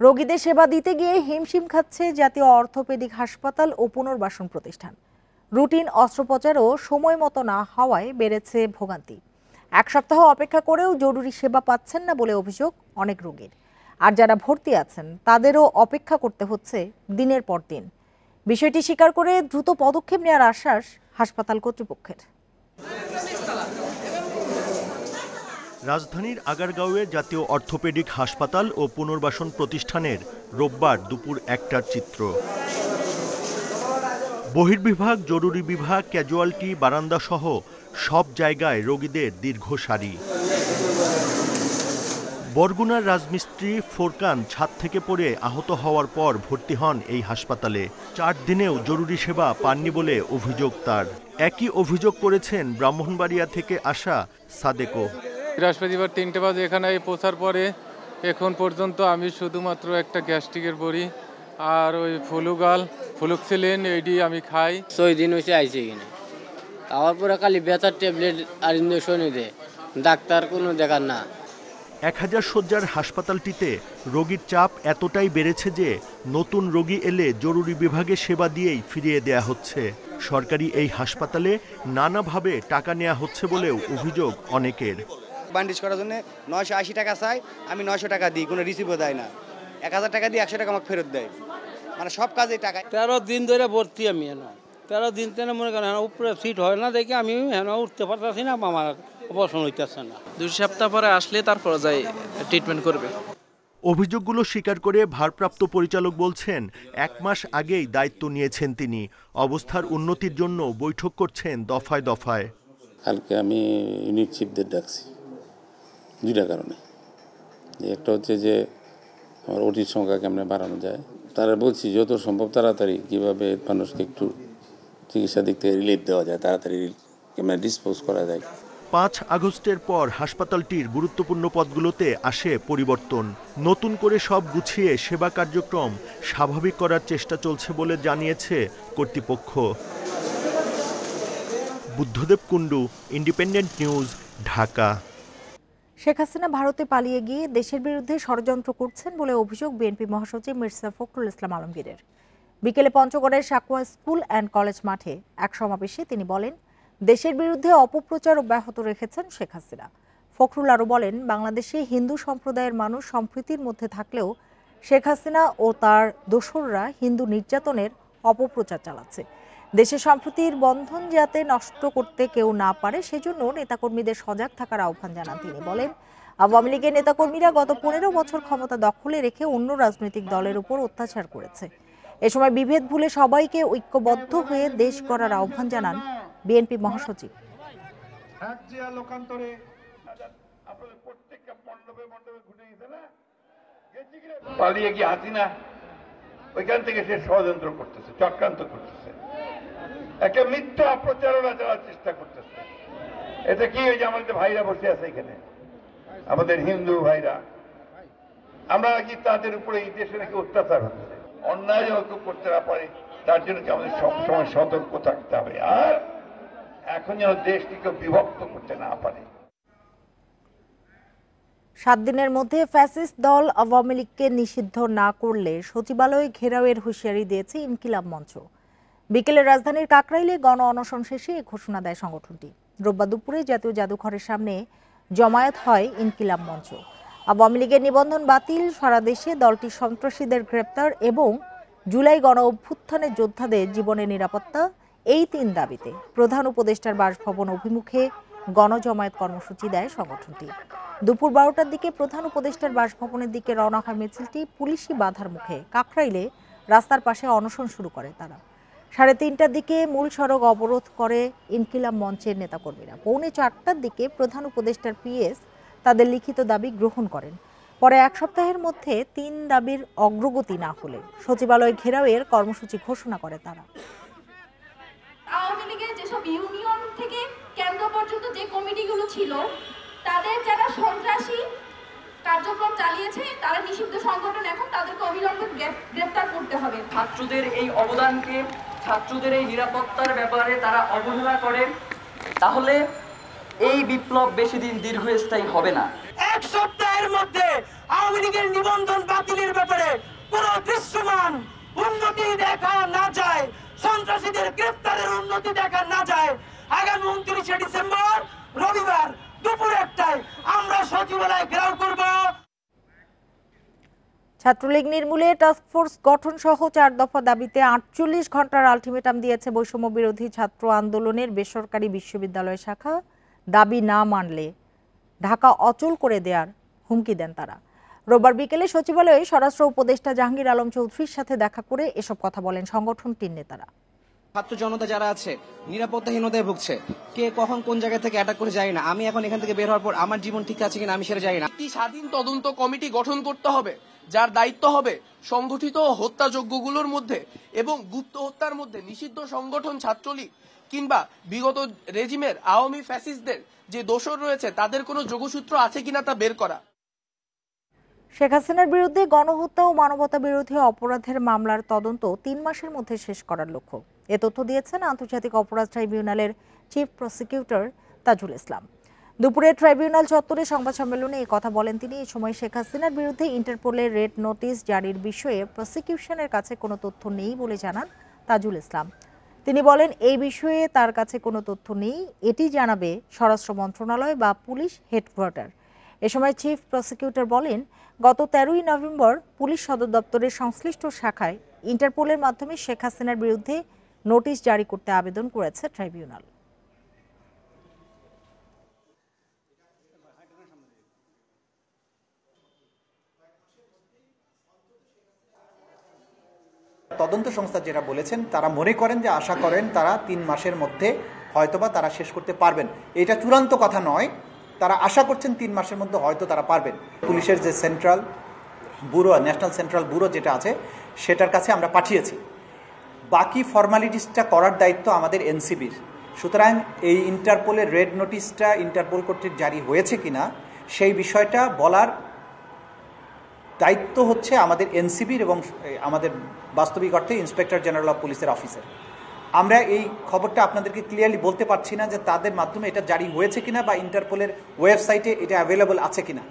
রোগীদের সেবা দিতে গিয়ে হিমশিম খাচ্ছে জাতীয় অর্থোপেডিক হাসপাতাল ও পুনর্বাসন প্রতিষ্ঠান। রুটিন অস্ত্রোপচারও সময় মতো না হওয়ায় বেড়েছে ভোগান্তি। এক সপ্তাহ অপেক্ষা করেও জরুরি সেবা পাচ্ছেন না বলে অভিযোগ অনেক রোগীর। আর যারা ভর্তি আছেন তাদেরও অপেক্ষা করতে হচ্ছে দিনের পর দিন। বিষয়টি স্বীকার করে দ্রুত পদক্ষেপ নেওয়ার আশ্বাস হাসপাতাল কর্তৃপক্ষের। রাজধানীর আগারগাঁওয়ে জাতীয় অর্থোপেডিক হাসপাতাল ও পুনর্বাসন প্রতিষ্ঠানের রোববার দুপুর ১টার চিত্র। বহির্বিভাগ, জরুরি বিভাগ, ক্যাজুয়ালিটি, বারান্দা সহ সব জায়গায় রোগীদের দীর্ঘ সারি। বরগুনার রাজমিস্ত্রি ফোরকান ছাদ থেকে পড়ে আহত হওয়ার পর ভর্তি হন এই হাসপাতালে। ৪ দিনেও জরুরি সেবা পাননি বলে অভিযোগ তার। একই অভিযোগ করেছেন ব্রাহ্মণবাড়িয়া থেকে আসা সাদেকও। বৃহস্পতিবার ৩টে বাজে এখানে পৌঁছার পরে এখন পর্যন্ত আমি শুধুমাত্র একটা গ্যাস্ট্রিকের বড়ি আর ওই ফ্লুক্সিলিন এইটি আমি খাই। ৬ দিন হয়েছে আইসি এখানে, তারপর পরে খালি ব্যথার ট্যাবলেট আর ইঞ্জেকশনই দেয়, ডাক্তার কোনো দেখার না। ১০০০ শয্যার হাসপাতালটিতে রোগীর চাপ এতটাই বেড়েছে যে নতুন রোগী এলে জরুরি বিভাগে সেবা দিয়েই ফিরিয়ে দেয়া হচ্ছে। সরকারি এই হাসপাতালে নানাভাবে টাকা নেওয়া হচ্ছে বলেও অভিযোগ অনেকের। ব্যান্ডেজ করার জন্য ৯৮০ টাকা চাই, আমি ৯০০ টাকা দিই, কোনো রিসিভও দেয় না। ১০০০ টাকা দিয়ে ১০০ টাকা আমাকে ফেরত দেয়, মানে সব কাজে টাকা। ১৩ দিন ধরে ভর্তি আমি এনে ১৩ দিন তেনে মনে করেন উপরে সিট হয় না দেখে আমি উঠতে পারতেছি না, আমার অপারেশন হইতেছে না। ২ সপ্তাহ পরে আসলে তারপর যাই ট্রিটমেন্ট করবে। অভিযোগগুলো স্বীকার করে ভারপ্রাপ্ত পরিচালক বলছেন ১ মাস আগেই দায়িত্ব নিয়েছেন তিনি। অবস্থার উন্নতির জন্য বৈঠক করছেন দফায় দফায়। কালকে আমি ইউনিট চিফদের ডাকছি 2টা কারণে। একটা হচ্ছে যে আমার ওটির সংখ্যা কেমনে বাড়ানো যায়, তারা বলছি যত সম্ভব তাড়াতাড়ি কীভাবে মানুষকে একটু চিকিৎসা দিক থেকে রিলিফ দেওয়া যায়, তাড়াতাড়ি কেমনে ডিসপোজ করা যায়। ৫ আগস্টের পর হাসপাতালটির গুরুত্বপূর্ণ পদগুলোতে আসে পরিবর্তন। নতুন করে সব গুছিয়ে সেবা কার্যক্রম স্বাভাবিক করার চেষ্টা চলছে বলে জানিয়েছে কর্তৃপক্ষ। Buddhadeb Kundu, Independent News, Dhaka. শেখ হাসিনা ভারতে পালিয়ে গিয়ে দেশের বিরুদ্ধে ষড়যন্ত্র করছেন বলে অভিযোগ বিএনপি মহাসচিব মির্জা ফখরুল ইসলাম আলমগীরের। বিকেলে পঞ্চগড়ের সাকুয়া স্কুল অ্যান্ড কলেজ মাঠে এক সমাবেশে তিনি বলেন, দেশের বিরুদ্ধে অপপ্রচার অব্যাহত রেখেছেন শেখ হাসিনা। ফখরুল আরও বলেন, বাংলাদেশে হিন্দু সম্প্রদায়ের মানুষ সম্প্রীতির মধ্যে থাকলেও শেখ হাসিনা ও তার দোসররা হিন্দু নির্যাতনের অপপ্রচার চালাচ্ছে। দেশে সম্প্রীতির বন্ধন যাতে নষ্ট করতে কেউ না পারে সেজন্য নেতাকর্মীদের সজাগ থাকার আহ্বান জানান তিনি। বলেন, আওয়ামী লীগের নেতাকর্মীরা গত ১৫ বছর ক্ষমতা দখলে রেখে অন্য রাজনৈতিক দলের উপর অত্যাচার করেছে। এ সময় বিভেদ ভুলে সবাইকে ঐক্যবদ্ধ হয়ে দেশ গড়ার আহ্বান জানান বিএনপি মহাসচিব। পালিয়ে গিয়ে হাসিনা ওইখান থেকে সে ষড়যন্ত্র করতেছে, চক্রান্ত করতেছে, একটা মিথ্যা প্রচারণা চালার চেষ্টা করতেছে। এটা কি, ওই যে আমাদের ভাইরা বসে আছে এখানে, আমাদের হিন্দু ভাইরা, আমরা কি তাদের উপরে এই দেশে নাকি অত্যাচার হচ্ছে, অন্যায় যেন কেউ করতে না পারে তার জন্য কি আমাদের সবসময় সতর্ক থাকতে হবে, আর এখন যেন দেশটিকে বিভক্ত করতে না পারে। ৭ দিনের মধ্যে ফ্যাসিস্ট দল আওয়ামী লীগকে নিষিদ্ধ না করলে সচিবালয় ঘেরাওয়ের হুঁশিয়ারি দিয়েছে ইনকিলাব মঞ্চ। বিকেলে রাজধানীর কাকরাইলে গণ অনশন শেষে এই ঘোষণা দেয় সংগঠনটি। রোববার দুপুরে জাতীয় জাদুঘরের সামনে জমায়েত হয় ইনকিলাব মঞ্চ। আওয়ামী লীগের নিবন্ধন বাতিল, সারা দেশে দলটির সন্ত্রাসীদের গ্রেপ্তার এবং জুলাই গণ অভ্যুত্থানের যোদ্ধাদের জীবনের নিরাপত্তা, এই ৩ দাবিতে প্রধান উপদেষ্টার বাসভবন অভিমুখে গণজমায়েত কর্মসূচি দেয় সংগঠনটি। দুপুর ১২টার দিকে প্রধান উপদেষ্টার বাসভবনের দিকে রওনা হয় মিছিলটি। পুলিশি বাধার মুখে কাকরাইলে রাস্তার পাশে অনশন শুরু করে তারা। ৩:৩০টার দিকে মূল সড়ক অবরোধ করে ইনকিলাব মঞ্চের নেতাকর্মীরা। পৌনে ৪টার দিকে প্রধান উপদেষ্টার পিএস তাদের লিখিত দাবি গ্রহণ করেন। পরে ১ সপ্তাহের মধ্যে ৩ দাবির অগ্রগতি না হলে সচিবালয় ঘেরাওয়ের কর্মসূচি ঘোষণা করে তারা। আওয়ামী লীগের যেসব ইউনিয়ন থেকে কেন্দ্র পর্যন্ত যে কমিটিগুলো ছিল, তাদের যারা সন্ত্রাসী কার্যক্রম চালিয়েছে তারা নিষিদ্ধ সংগঠন, এখন তাদেরকে অবিলম্বে গ্রেফতার করতে হবে। ছাত্রদের এই অবদানকে, ছাত্রদের এই নিরাপত্তার ব্যাপারে তারা অবহেলা করে, তাহলে এই বিপ্লব বেশি দিন দীর্ঘস্থায়ী হবে না। এক সপ্তাহের মধ্যে আওয়ামী লীগের নিবন্ধন বাতিলের ব্যাপারে কোনো দৃশ্যমান উন্নতি দেখা না যায়, সন্ত্রাসীদের গ্রেফতারের উন্নতি দেখা না যায়, আগামী 29শে ডিসেম্বর রবিবার দুপুর 1টায় আমরা সচিবালয় ঘেরাও করব। ছাত্রলীগ নির্মূলে টাস্কফোর্স গঠন সহ 4 দফা দাবিতে 48 ঘন্টার আলটিমেটাম দিয়েছে বৈষম্য বিরোধী ছাত্র আন্দোলনের বেসরকারি বিশ্ববিদ্যালয় শাখা। দাবি না মানলে ঢাকা অচল করে দেওয়ার হুমকি দেন তারা। রোববার বিকেলে সচিবালয়ে স্বরাষ্ট্র উপদেষ্টা জাহাঙ্গীর আলম চৌধুরীর সাথে দেখা করে এসব কথা বলেন সংগঠনটির নেতারা। ছাত্র জনতা যারা আছে নিরাপত্তাহীনতায় ভুগছে, কে কখন কোন জায়গা থেকে অ্যাটাক করে যায় না। আমি এখন এখান থেকে বের হওয়ার পর আমার জীবন ঠিক আছে কিনা আমি সেটা জানি না। একটি স্বাধীন তদন্ত কমিটি গঠন করতে হবে, যার দায়িত্ব হবে সংগঠিত হত্যাযজ্ঞগুলোর মধ্যে এবং গুপ্ত হত্যার মধ্যে নিষিদ্ধ সংগঠন ছাত্রলীগ কিংবা বিগত রেজিমের আওয়ামী ফ্যাসিস্টদের যে দোষর রয়েছে তাদের কোনো যোগসূত্র আছে কিনা তা বের করা। শেখ হাসিনার বিরুদ্ধে গণহত্যা ও মানবতা বিরোধী অপরাধের মামলার তদন্ত 3 মাসের মধ্যে শেষ করার লক্ষ্য। এ তথ্য দিয়েছেন আন্তর্জাতিক অপরাধ ট্রাইব্যুনালের চিফ প্রসিকিউটর তাজুল ইসলাম। দুপুরে ট্রাইব্যুনাল চত্বরে সংবাদ সম্মেলনে এই কথা বলেন তিনি। এই সময় শেখ হাসিনার বিরুদ্ধে ইন্টারপোলের রেড নোটিশ জারির বিষয়ে প্রসিকিউশনের কাছে কোনো তথ্য নেই বলে জানান তাজুল ইসলাম। তিনি বলেন, এই বিষয়ে তার কাছে কোনো তথ্য নেই, এটি জানাবে স্বরাষ্ট্র মন্ত্রণালয় বা পুলিশ হেডকোয়ার্টার। এ সময় চিফ প্রসিকিউটর বলেন, গত 13ই নভেম্বর পুলিশ সদর দপ্তরের সংশ্লিষ্ট শাখায় ইন্টারপোলের মাধ্যমে শেখ হাসিনার বিরুদ্ধে নোটিশ জারি করতে আবেদন করেছে ট্রাইব্যুনাল। তদন্ত সংস্থা যেটা বলেছেন, তারা মনে করেন যে আশা করেন তারা 3 মাসের মধ্যে হয়তোবা তারা শেষ করতে পারবেন। এটা চূড়ান্ত কথা নয়, তারা আশা করছেন 3 মাসের মধ্যে হয়তো তারা পারবেন। পুলিশের যে central bureau, national central bureau যেটা আছে সেটার কাছে আমরা পাঠিয়েছি। বাকি ফর্মালিটিসটা করার দায়িত্ব আমাদের এনসিবির। সুতরাং এই ইন্টারপোলের রেড নোটিশটা ইন্টারপোল কর্তৃক জারি হয়েছে কিনা সেই বিষয়টা বলার দায়িত্ব হচ্ছে আমাদের এনসিবির এবং আমাদের বাস্তবিক অর্থে ইন্সপেক্টর জেনারেল অফ পুলিশের অফিসার। আমরা এই খবরটা আপনাদেরকে ক্লিয়ারলি বলতে পারছি না যে তাদের মাধ্যমে এটা জারি হয়েছে কিনা বা ইন্টারপোলের ওয়েবসাইটে এটা অ্যাভেলেবল আছে কিনা।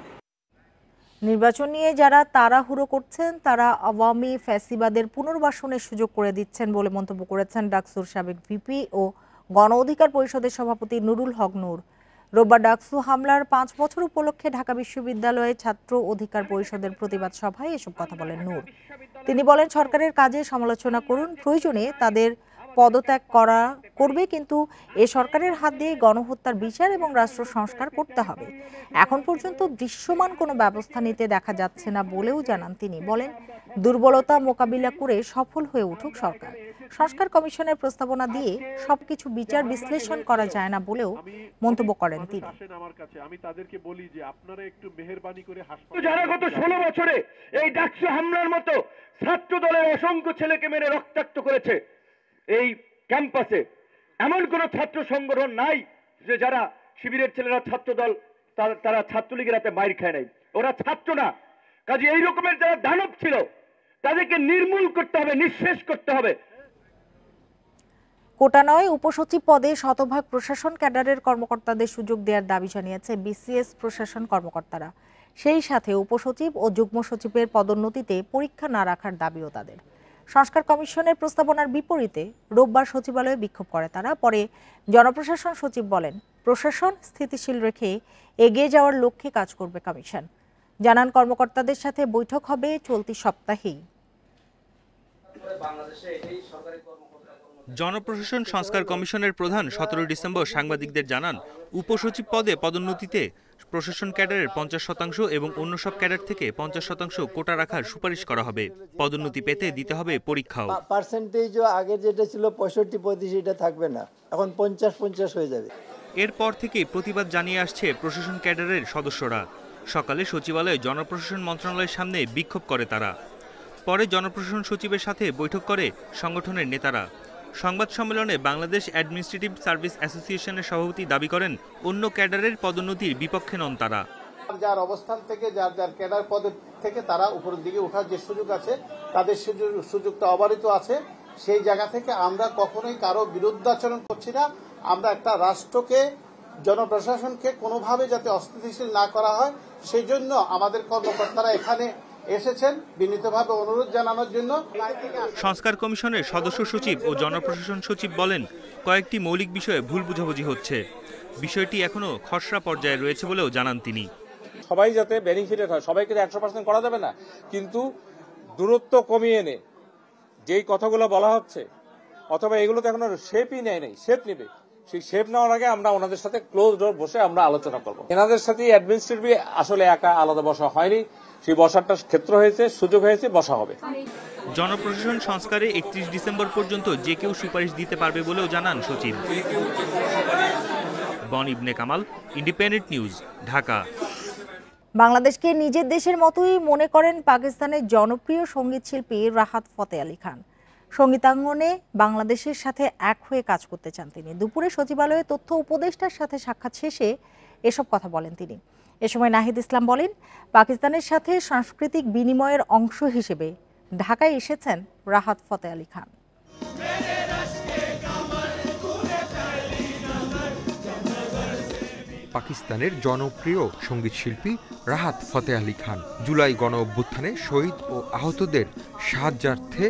নির্বাচন নিয়ে যারা তাড়াহুড়ো করছেন তারা আওয়ামী ফ্যাসিবাদের পুনর্বাসনের সুযোগ করে দিচ্ছেন বলে মন্তব্য করেছেন ডাকসুর সাবেক ভিপি ও গণ অধিকার পরিষদের সভাপতি নুরুল হক নূর। রোববার ডাকসু হামলার 5 বছর উপলক্ষে ঢাকা বিশ্ববিদ্যালয়ে ছাত্র অধিকার পরিষদের প্রতিবাদ সভায় এসব কথা বলেন নূর। তিনি বলেন, সরকারের কাজে সমালোচনা করুন, প্রয়োজনে তাদের পদত্যাগ করবে, কিন্তু এ সরকারের হাত দিয়ে গণহত্যার বিচার এবং রাষ্ট্র সংস্কার করতে হবে। এখন পর্যন্ত দৃশ্যমান কোনো ব্যবস্থা নিতে দেখা যাচ্ছে না বলেও জানান তিনি। বলেন, দুর্বলতা মোকাবিলা করে সফল হয়ে উঠুক সরকার। সংস্কার কমিশনের প্রস্তাবনা দিয়ে সবকিছু বিচার বিশ্লেষণ করা যায় না বলেও মন্তব্য করেন তিনি। আমি তাদেরকে বলি যে আপনারা একটু মেহেরবানি করে যারা গত 16 বছরে এই ডাকসু হামলার মতো ছাত্র দলের অসংখ্য ছেলেকে মেরে রক্তাক্ত করেছে, এই ক্যাম্পাসে এমন কোন ছাত্র সংগঠন নাই যে যারা শিবিরের ছেলেরা ছাত্র দল তারা ছাত্রলীগের হাতে মাইর খায় নাই। ওরা ছাত্র না। কাজে এই রকমের যারা দানব ছিল তাদেরকে নির্মূল করতে হবে, নিঃশেষ করতে হবে। কোটা নয়, উপসচিব পদে শতভাগ প্রশাসন ক্যাডারের কর্মকর্তাদের সুযোগ দেওয়ার দাবি জানিয়েছে বিসিএস প্রশাসন কর্মকর্তারা। সেই সাথে উপসচিব ও যুগ্ম সচিবের পদোন্নতিতে পরীক্ষা না রাখার দাবিও তাদের। সংস্কার কমিশনের প্রস্তাবনার বিপরীতে রোববার সচিবালয়ে বিক্ষোভ করে তারা। পরে জনপ্রশাসন সচিব বলেন, প্রশাসন স্থিতিশীল রেখে এগিয়ে যাওয়ার লক্ষ্যে কাজ করবে কমিশন। জানান, কর্মকর্তাদের সাথে বৈঠক হবে চলতি সপ্তাহেই। জনপ্রশাসন সংস্কার কমিশনের প্রধান 17 ডিসেম্বর সাংবাদিকদের জানান, উপসচিব পদে পদোন্নতিতে প্রশাসন ক্যাডারের 50% এবং অন্য সব ক্যাডার থেকে 50% কোটা রাখার সুপারিশ করা হবে। পদোন্নতি পেতে দিতে হবে পরীক্ষাও। পার্সেন্টেজও আগে যেটা ছিল 65% এটা থাকবে না, এখন 50-50 হয়ে যাবে। এরপর থেকেই প্রতিবাদ জানিয়ে আসছে প্রশাসন ক্যাডারের সদস্যরা। সকালে সচিবালয়ে জনপ্রশাসন মন্ত্রণালয়ের সামনে বিক্ষোভ করে তারা। পরে জনপ্রশাসন সচিবের সাথে বৈঠক করে সংগঠনের নেতারা। সংবাদ সম্মেলনে বাংলাদেশ অ্যাডমিনিস্ট্রেটিভ সার্ভিস অ্যাসোসিয়েশনের সভাপতি দাবি করেন, অন্য ক্যাডারের পদোন্নতির বিপক্ষে নন তারা। যার অবস্থান থেকে যার ক্যাডার পদ থেকে তারা উপরের দিকে ওঠার যে সুযোগ আছে, তাদের সুযোগটা অবারিত আছে। সেই জায়গা থেকে আমরা কখনোই কারো বিরুদ্ধাচরণ করছি না। আমরা একটা রাষ্ট্রকে, জনপ্রশাসনকে কোনোভাবে যাতে অস্থিতিশীল না করা হয় সেই জন্য আমাদের কর্মকর্তারা এখানে এসেছেন বিনীতভাবে অনুরোধ জানানোর জন্য। সংস্কার কমিশনের সদস্য সচিব ও জনপ্রশাসন সচিব বলেন, কয়েকটি মৌলিক বিষয়ে ভুল বোঝাবুঝি হচ্ছে। বিষয়টি এখনো খসড়া পর্যায়ে রয়েছে বলেও জানান তিনি। সবাই যাতে বেনিফিটেড হয়, সবাইকে 100% করা যাবে না, কিন্তু দূরত্ব কমিয়ে এনে যেই কথাগুলো বলা হচ্ছে অথবা এগুলো তো এখনো শেপই নেয় নাই, শেপ নেবে, সেই শেপ নেওয়ার আগে আমরা ওনাদের সাথে ক্লোজ ডোর বসে আমরা আলোচনা করব। এনাদের সাথে অ্যাডমিনিস্ট্রেটিভ আসলে একা আলাদা বসা হয়নি, সেই বসারটা ক্ষেত্র হয়েছে, সুযোগ হয়েছে, বসা হবে। জনপ্রশাসন সংস্কারে 31 ডিসেম্বর পর্যন্ত যে কেউ সুপারিশ দিতে পারবে বলেও জানান সচিব। বন ইবনে কামাল, ইন্ডিপেন্ডেন্ট নিউজ, ঢাকা। বাংলাদেশকে নিজের দেশের মতোই মনে করেন পাকিস্তানের জনপ্রিয় সঙ্গীত শিল্পী রাহাত ফতেহ আলী খান। সঙ্গীতাঙ্গনে বাংলাদেশের সাথে এক হয়ে কাজ করতে চান তিনি। দুপুরে সচিবালয়ে তথ্য উপদেষ্টার সাথে সাক্ষাৎ শেষে এসব কথা বলেন তিনি। এ সময় নাহিদ ইসলাম বলেন, পাকিস্তানের সাথে সাংস্কৃতিক বিনিময়ের অংশ হিসেবে ঢাকায় এসেছেন রাহাত ফতেহ আলী খান। পাকিস্তানের জনপ্রিয় সঙ্গীত শিল্পী রাহাত ফতেহ আলী খান জুলাই গণ অভ্যুত্থানে শহীদ ও আহতদের সাহায্যার্থে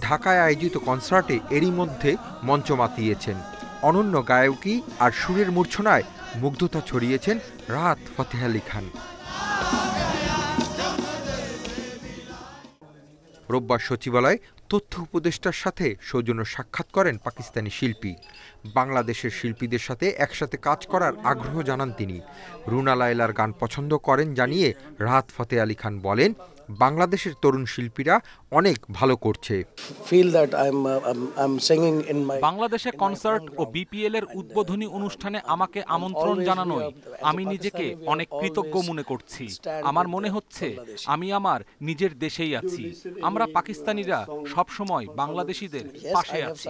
ঢাকায় আয়োজিত কনসার্টে এরই মধ্যে মঞ্চ মাতিয়েছেন। অনন্য গায়কী আর সুরের মূর্ছনায় মুগ্ধতা ছড়িয়েছেন রাহাত ফতেহ আলী খান। রোববার সচিবালয়ে তথ্য উপদেষ্টার সাথে সৌজন্য সাক্ষাৎ করেন পাকিস্তানি শিল্পী। বাংলাদেশের শিল্পীদের সাথে একসাথে কাজ করার আগ্রহ জানান তিনি। রুনা লায়লার গান পছন্দ করেন জানিয়ে রাহাত ফতেহ আলী খান বলেন, বাংলাদেশের তরুণ শিল্পীরা অনেক ভালো করছে। বাংলাদেশে কনসার্ট ও বিপিএল এর উদ্বোধনী অনুষ্ঠানে আমাকে আমন্ত্রণ জানানোয় আমি নিজেকে অনেক কৃতজ্ঞ মনে করছি। আমার মনে হচ্ছে আমি আমার নিজের দেশেই আছি। আমরা পাকিস্তানিরা সবসময় বাংলাদেশিদের পাশে আছি।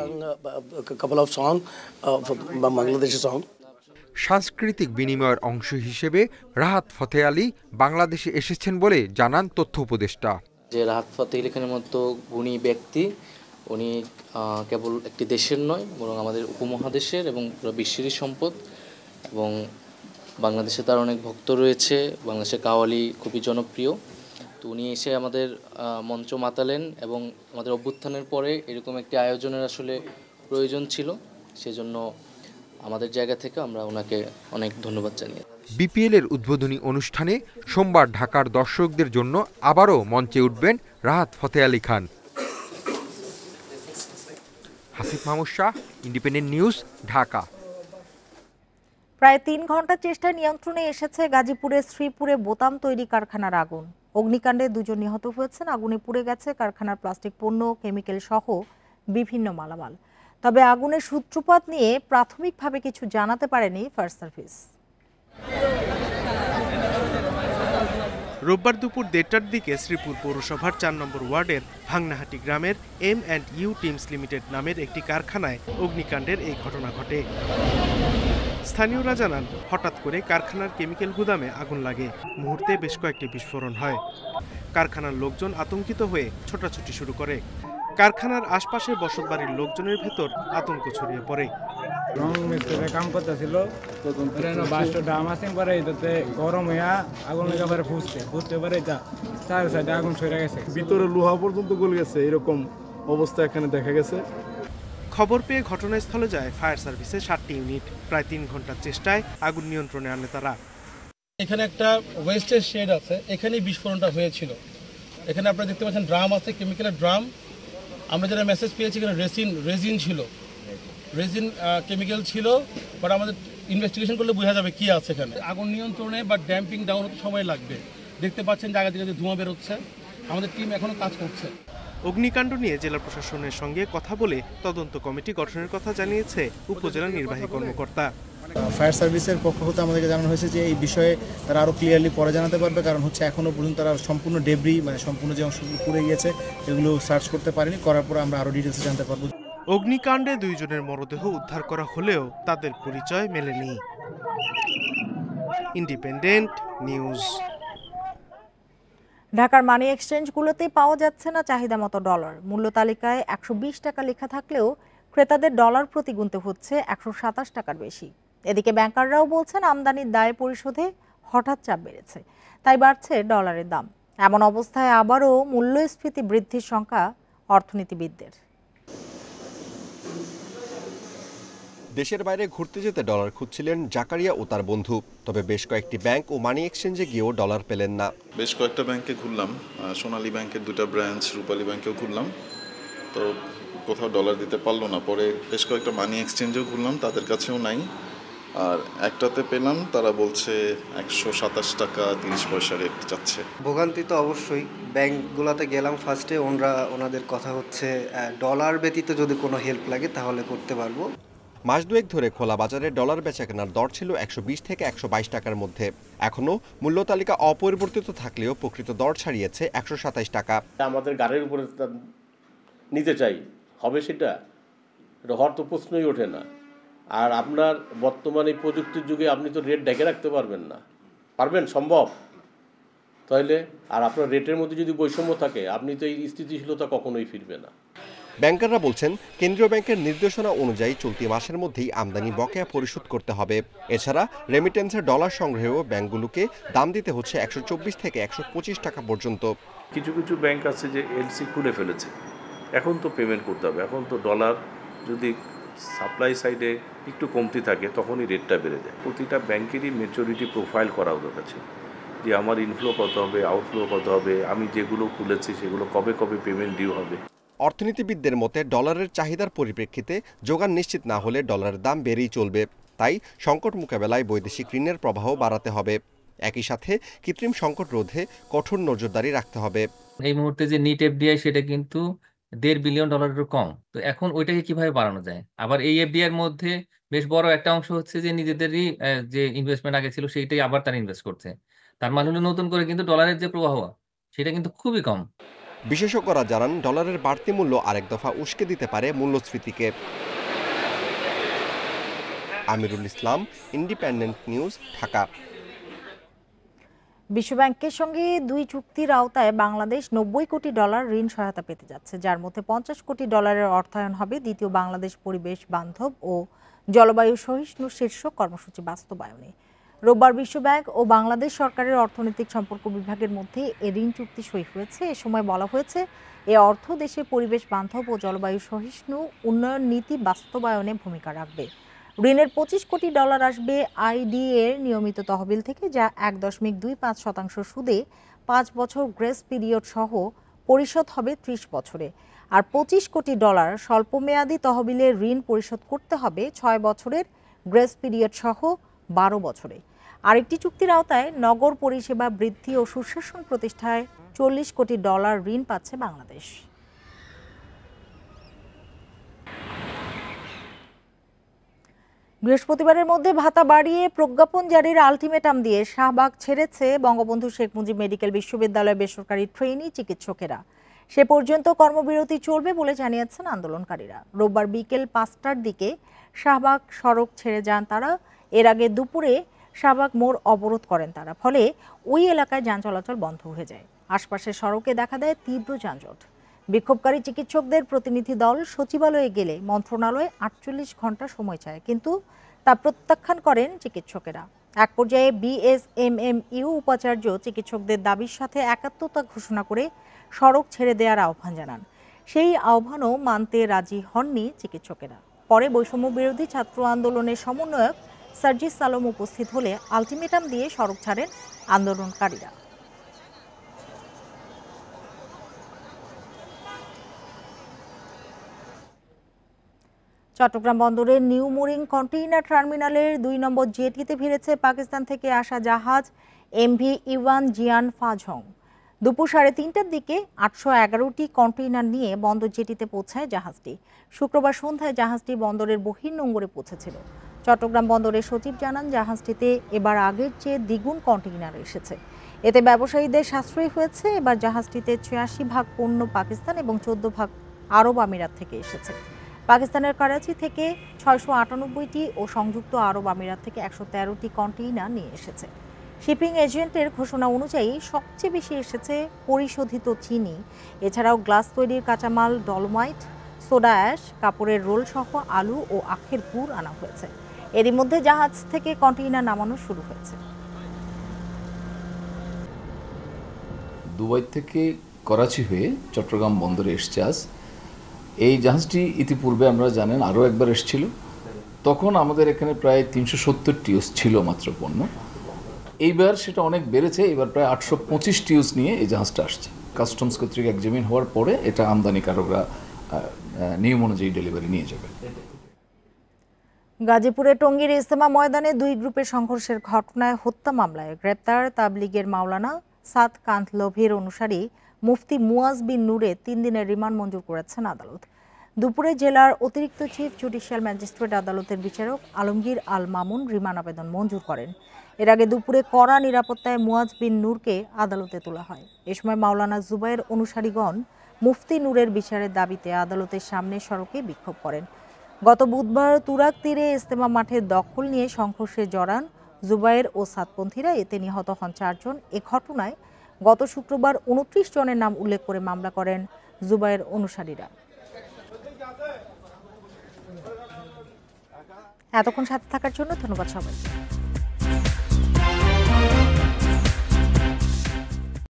সাংস্কৃতিক বিনিময়ের অংশ হিসেবে রাহাত ফতেহ আলী বাংলাদেশে এসেছেন বলে জানান তথ্য উপদেষ্টা। যে রাহাত ফতেহ আলী খানের মতো গুণী ব্যক্তি, উনি কেবল একটি দেশের নয় বরং আমাদের উপমহাদেশের এবং পুরো বিশ্বেরই সম্পদ। এবং বাংলাদেশে তার অনেক ভক্ত রয়েছে, বাংলাদেশের কাওয়ালি খুবই জনপ্রিয়। তো উনি এসে আমাদের মঞ্চ মাতালেন এবং আমাদের অভ্যুত্থানের পরে এরকম একটি আয়োজনের আসলে প্রয়োজন ছিল, সেজন্য আমাদের জায়গা থেকে আমরা ওনাকে অনেক ধন্যবাদ জানিয়ে। বিপিএল এর উদ্বোধনী অনুষ্ঠানে সোমবার ঢাকার দর্শকদের জন্য আবারও মঞ্চে উঠবেন রাহাত ফতেহ আলী খান। Hasif Mahmud Shah, Independent News, Dhaka. প্রায় 3 ঘন্টার চেষ্টায় নিয়ন্ত্রণে এসেছে গাজীপুরের শ্রীপুরে বোতাম তৈরি কারখানার আগুন। অগ্নিকাণ্ডে 2 জন নিহত হয়েছেন। আগুনে পুড়ে গেছে কারখানার প্লাস্টিক পণ্য, কেমিক্যাল সহ বিভিন্ন মালামাল। তবে আগুনের সূত্রপাত নিয়ে প্রাথমিকভাবে কিছু জানাতে পারেনি ফায়ার সার্ভিস। রোববার দুপুর 1:30টার দিকে শ্রীপুর পৌরসভার 4 নম্বর ওয়ার্ডের ভাংনাহাটি গ্রামের M&U টিমস লিমিটেড নামের একটি কারখানায় অগ্নিকাণ্ডের এই ঘটনা ঘটে। স্থানীয়রা জানান, হঠাৎ করে কারখানার কেমিক্যাল গুদামে আগুন লাগে। মুহূর্তে বেশ কয়েকটি বিস্ফোরণ হয়। কারখানার লোকজন আতঙ্কিত হয়ে ছোটাছুটি শুরু করে। কারখানার আশপাশে বসতবাড়ির লোকজনের ভেতর আতঙ্ক ছড়িয়ে পড়ে। রং মিস্ত্রি কাম করতেছিল, বাসটা ডাম আছে পরে এটাতে গরম হইয়া আগুন লেগে পরে ফুসতে পারে চার সাইডে আগুন ছড়ে গেছে, ভিতরে লোহা পর্যন্ত গলে গেছে। এরকম অবস্থা এখানে দেখা গেছে। খবর পেয়ে ঘটনাস্থলে যায় ফায়ার সার্ভিসের 7টি ইউনিট। প্রায় 3 ঘন্টার চেষ্টায় আগুন নিয়ন্ত্রণে আনে তারা। এখানে একটা ওয়েস্টের শেড আছে, এখানেই বিস্ফোরণটা হয়েছিল। এখানে আপনারা দেখতে পাচ্ছেন ড্রাম আছে, কেমিক্যালের ড্রাম। আমরা যেটা মেসেজ পেয়েছি এখানে রেজিন ছিল, রেজিন কেমিক্যাল ছিল, বাট আমাদের ইনভেস্টিগেশন করলে বোঝা যাবে কি আছে এখানে। আগুন নিয়ন্ত্রণে বা ড্যাম্পিং ডাউন হতে সময় লাগবে। দেখতে পাচ্ছেন জায়গা থেকে ধোঁয়া বেরোচ্ছে। আমাদের টিম এখনো কাজ করছে। অগ্নিকাণ্ড নিয়ে জেলা প্রশাসনের সঙ্গে কথা বলে তদন্ত কমিটি গঠনের কথা জানিয়েছে উপজেলা নির্বাহী কর্মকর্তা। ফায়ার সার্ভিসের পক্ষ হতে আমাদেরকে জানানো হয়েছে যে এই বিষয়ে তারা আরও ক্লিয়ারলি পরে জানাতে পারবে, কারণ হচ্ছে এখনও পর্যন্ত তারা সম্পূর্ণ ডেব্রি মানে সম্পূর্ণ যে অংশগুলো পুড়ে গিয়েছে এগুলো সার্চ করতে পারেনি। করার পর আমরা আরও ডিটেলসে জানতে পারবো। অগ্নিকাণ্ডে 2 জনের মরদেহ উদ্ধার করা হলেও তাদের পরিচয় মেলেনি। Independent news. ঢাকার মানি এক্সচেঞ্জগুলোতে পাওয়া যাচ্ছে না চাহিদা মতো ডলার। মূল্য তালিকায় 120 টাকা লেখা থাকলেও ক্রেতাদের ডলার প্রতি গুনতে হচ্ছে 127 টাকার বেশি। এদিকে ব্যাংকাররাও বলছেন আমদানির দায় পরিশোধে হঠাৎ চাপ বেড়েছে, তাই বাড়ছে ডলারের দাম। এমন অবস্থায় আবারও মূল্যস্ফীতি বৃদ্ধির শঙ্কা অর্থনীতিবিদদের। দেশের বাইরে ঘুরতে যেতে ডলার খুঁজছিলেন জাকারিয়া ও তার বন্ধু, তবে বেশ কয়েকটি ব্যাংক ও মানি এক্সচেঞ্জে গিয়েও ডলার পেলেন না। বেশ কয়েকটা ব্যাংকে ঘুরলাম, সোনালী ব্যাংকের 2টা ব্রাঞ্চ, রূপালী ব্যাংকেও ঘুরলাম, তো কোথাও ডলার দিতে পারলো না। পরে বেশ কয়েকটা মানি এক্সচেঞ্জেও ঘুরলাম, তাদের কাছেও নাই। আর একটাতে পেলাম, তারা বলছে 127 টাকা 30 পয়সা রেট যাচ্ছে। ভোগান্তি তো অবশ্যই। ব্যাংকগুলোতে গেলাম ফার্স্টে, ওনাদের কথা হচ্ছে ডলার ব্যতীত যদি কোনো হেল্প লাগে তাহলে করতে পারবো। মাস দুয়েক ধরে খোলা বাজারে ডলার বেচাকেনার দর ছিল 120 থেকে 122 টাকার মধ্যে। এখনও মূল্য তালিকা অপরিবর্তিত থাকলেও প্রকৃত দর ছাড়িয়েছে 127 টাকা। আমাদের গাড়ির উপরে নিতে চাই, হবে সেটা হওয়ার তো প্রশ্নই ওঠে না। আর আপনার বর্তমানে প্রযুক্তির যুগে আপনি তো রেট ডেকে রাখতে পারবেন না, পারবেন সম্ভব? তাহলে আর আপনার রেটের মধ্যে যদি বৈষম্য থাকে, আপনি তো এই স্থিতিশীলতা কখনোই ফিরবে না। ব্যাংকাররা বলছেন, কেন্দ্রীয় ব্যাংকের নির্দেশনা অনুযায়ী চলতি মাসের মধ্যেই আমদানি বকেয়া পরিশোধ করতে হবে। এছাড়া রেমিটেন্সের ডলার সংগ্রহেও ব্যাংকগুলোকে দাম দিতে হচ্ছে 124 থেকে 125 টাকা পর্যন্ত। কিছু কিছু ব্যাংক আছে যে এলসি খুলে ফেলেছে, এখন তো পেমেন্ট করতে হবে। এখন তো ডলার যদি সাপ্লাই সাইডে একটু কমতি থাকে তখনই রেটটা বেড়ে যায়। প্রতিটা ব্যাংকেরই ম্যাচুরিটি প্রোফাইল করা দরকার আছে, যে আমার ইনফ্লো কত হবে, আউটফ্লো কত হবে, আমি যেগুলো খুলেছি সেগুলো কবে কবে পেমেন্ট ডিউ হবে। অর্থনীতিবিদদের মতে ডলারের চাহিদার পরিপ্রেক্ষিতে যোগান নিশ্চিত না হলে ডলারের দাম বেড়েই চলবে। তাই সংকট মোকাবেলায় বৈদেশিক ঋণের প্রবাহ বাড়াতে হবে। একই সাথে কৃত্রিম সংকট রোধে কঠোর নজরদারি রাখতে হবে। এই মুহূর্তে যে নিট এফডিআই সেটা কিন্তু $1.5 বিলিয়ন কম, তো এখন ওইটাকে কিভাবে বাড়ানো যায়? আবার এই এফডিআই মধ্যে বেশ বড় একটা অংশ হচ্ছে যে নিজেদেরই যে ইনভেস্টমেন্ট আগে ছিল সেইটাই আবার তারা ইনভেস্ট করছে। তার মানে হলো নতুন করে কিন্তু ডলারের যে প্রবাহ সেটা কিন্তু খুবই কম। বিশেষজ্ঞরা জানান, ডলারের বাড়তি মূল্য আরেক দফা উস্কে দিতে পারে মূল্যস্ফীতিকে। Amirul Islam, independent News, Dhaka. বিশ্বব্যাংকের সঙ্গে 2 চুক্তির আওতায় বাংলাদেশ $90 কোটি ঋণ সহায়তা পেতে যাচ্ছে, যার মধ্যে $50 কোটি অর্থায়ন হবে দ্বিতীয় বাংলাদেশ পরিবেশ বান্ধব ও জলবায়ু সহিষ্ণু শীর্ষক কর্মসূচি বাস্তবায়নে। রোববার বিশ্বব্যাংক ও বাংলাদেশ সরকারের অর্থনৈতিক সম্পর্ক বিভাগের মধ্যে এ ঋণ চুক্তি সই হয়েছে। এ সময় বলা হয়েছে, এ অর্থ দেশের পরিবেশ বান্ধব ও জলবায়ু সহিষ্ণু উন্নয়ন নীতি বাস্তবায়নে ভূমিকা রাখবে। ঋণের $25 কোটি আসবে আইডিএর নিয়মিত তহবিল থেকে, যা 1.25% সুদে 5 বছর গ্রেস পিরিয়ড সহ পরিশোধ হবে 30 বছরে। আর $25 কোটি স্বল্পমেয়াদী তহবিলে ঋণ পরিশোধ করতে হবে 6 বছরের গ্রেস পিরিয়ড সহ 12 বছরে। আরেকটি চুক্তির আওতায় নগর পরিষেবা বৃদ্ধি ও সুশাসন প্রতিষ্ঠায় $40 কোটি ঋণ পাচ্ছে বাংলাদেশ। বৃহস্পতিবারের মধ্যে ভাতা বাড়িয়ে প্রজ্ঞাপন জারির আলটিমেটাম দিয়ে শাহবাগ ছেড়েছে বঙ্গবন্ধু শেখ মুজিব মেডিকেল বিশ্ববিদ্যালয় বেসরকারি ট্রেনি চিকিৎসকেরা। সে পর্যন্ত কর্মবিরতি চলবে বলে জানিয়েছেন আন্দোলনকারীরা। রোববার বিকেল 5টার দিকে শাহবাগ সড়ক ছেড়ে যান তারা। এর আগে দুপুরে শাহবাগ মোড় অবরোধ করেন তারা, ফলে ওই এলাকায় যান চলাচল বন্ধ হয়ে যায়। আশপাশের সড়কে দেখা দেয় তীব্র যানজট। বিক্ষোভকারী চিকিৎসকদের প্রতিনিধি দল সচিবালয়ে গেলে মন্ত্রণালয়ে 48 ঘন্টা সময় চায়, কিন্তু তা প্রত্যাখ্যান করেন চিকিৎসকেরা। এক পর্যায়ে বিএসএমএমইউ উপাচার্য চিকিৎসকদের দাবির সাথে একাত্মতা ঘোষণা করে সড়ক ছেড়ে দেওয়ার আহ্বান জানান। সেই আহ্বানও মানতে রাজি হননি চিকিৎসকেরা। পরে বৈষম্য বিরোধী ছাত্র আন্দোলনের সমন্বয়ক সার্জিস আলম উপস্থিত হলে আলটিমেটাম দিয়ে সড়ক ছাড়েন আন্দোলনকারীরা। চট্টগ্রাম বন্দরের নিউ মুরিং কন্টেইনার টার্মিনালের 2 নম্বর জেটিতে ভিড়েছে পাকিস্তান থেকে আসা জাহাজ এমভি ইওয়ান জিয়ান ফাজং। দুপুর 3:30টার দিকে 811টি কন্টেইনার নিয়ে বন্দর জেটিতে পৌঁছায় জাহাজটি। শুক্রবার সন্ধ্যায় জাহাজটি বন্দরের বহির্নোঙরে পৌঁছেছিল। চট্টগ্রাম বন্দরের সচিব জানান, জাহাজটিতে এবার আগের চেয়ে দ্বিগুণ কন্টেইনার এসেছে। এতে ব্যবসায়ীদের সাশ্রয় হয়েছে। এবার জাহাজটিতে 86 ভাগ পণ্য পাকিস্তান এবং 14 ভাগ আরব আমিরাত থেকে এসেছে। পাকিস্তানের করাচি থেকে 698টি ও সংযুক্ত আরব আমিরাত থেকে 113টি কন্টেইনার নিয়ে এসেছে। শিপিং এজেন্টের ঘোষণা অনুযায়ী সবচেয়ে বেশি এসেছে পরিশোধিত চিনি। এছাড়াও গ্লাস তৈরির কাঁচামাল, ডলোমাইট, সোডা অ্যাশ, কাপড়ের রোল সহ আলু ও আখের গুড় আনা হয়েছে। এরই মধ্যে জাহাজ থেকে কন্টেইনার নামানো শুরু হয়েছে। দুবাই থেকে করাচি হয়ে চট্টগ্রাম বন্দরে এসছে আজ। এই জাহাজটি ইতিপূর্বে আমরা জানেন আরও একবার এসেছিল, তখন আমাদের এখানে প্রায় 370 টিউস ছিল মাত্র পণ্য। এইবার সেটা অনেক বেড়েছে, এবার প্রায় 825 টিউস নিয়ে এই জাহাজটা আসছে। কাস্টমস কর্তৃক এক্সামিন হওয়ার পরে এটা আমদানিকারকরা নিয়ম অনুযায়ী ডেলিভারি নিয়ে যাবে। গাজীপুরে টঙ্গীর ইজতেমা ময়দানে 2 গ্রুপের সংঘর্ষের ঘটনায় হত্যা মামলায় গ্রেপ্তার তাবলিগের মাওলানা সাদ কান্তলভির অনুসারী মুফতি মুয়াজ বিন নূরে 3 দিনের রিমান্ড মঞ্জুর করেছেন আদালত। দুপুরে জেলার অতিরিক্ত চিফ জুডিশিয়াল ম্যাজিস্ট্রেট আদালতের বিচারক আলমগীর আল মামুন রিমান্ড আবেদন মঞ্জুর করেন। এর আগে দুপুরে কড়া নিরাপত্তায় মুয়াজ বিন নূরকে আদালতে তোলা হয়। এ সময় মাওলানা জুবায়ের অনুসারীগণ মুফতি নূরের বিচারের দাবিতে আদালতের সামনে সড়কে বিক্ষোভ করেন। গত বুধবার তুরাগ তীরে ইজতেমা মাঠের দখল নিয়ে সংঘর্ষে জড়ান জুবায়ের ও সাতপন্থীরা, এতে নিহত হন 4 জন। এ ঘটনায় গত শুক্রবার 29 জনের নাম উল্লেখ করে মামলা করেন জুবায়ের অনুসারীরা। এতক্ষণ সাথে থাকার জন্য ধন্যবাদ সবাই।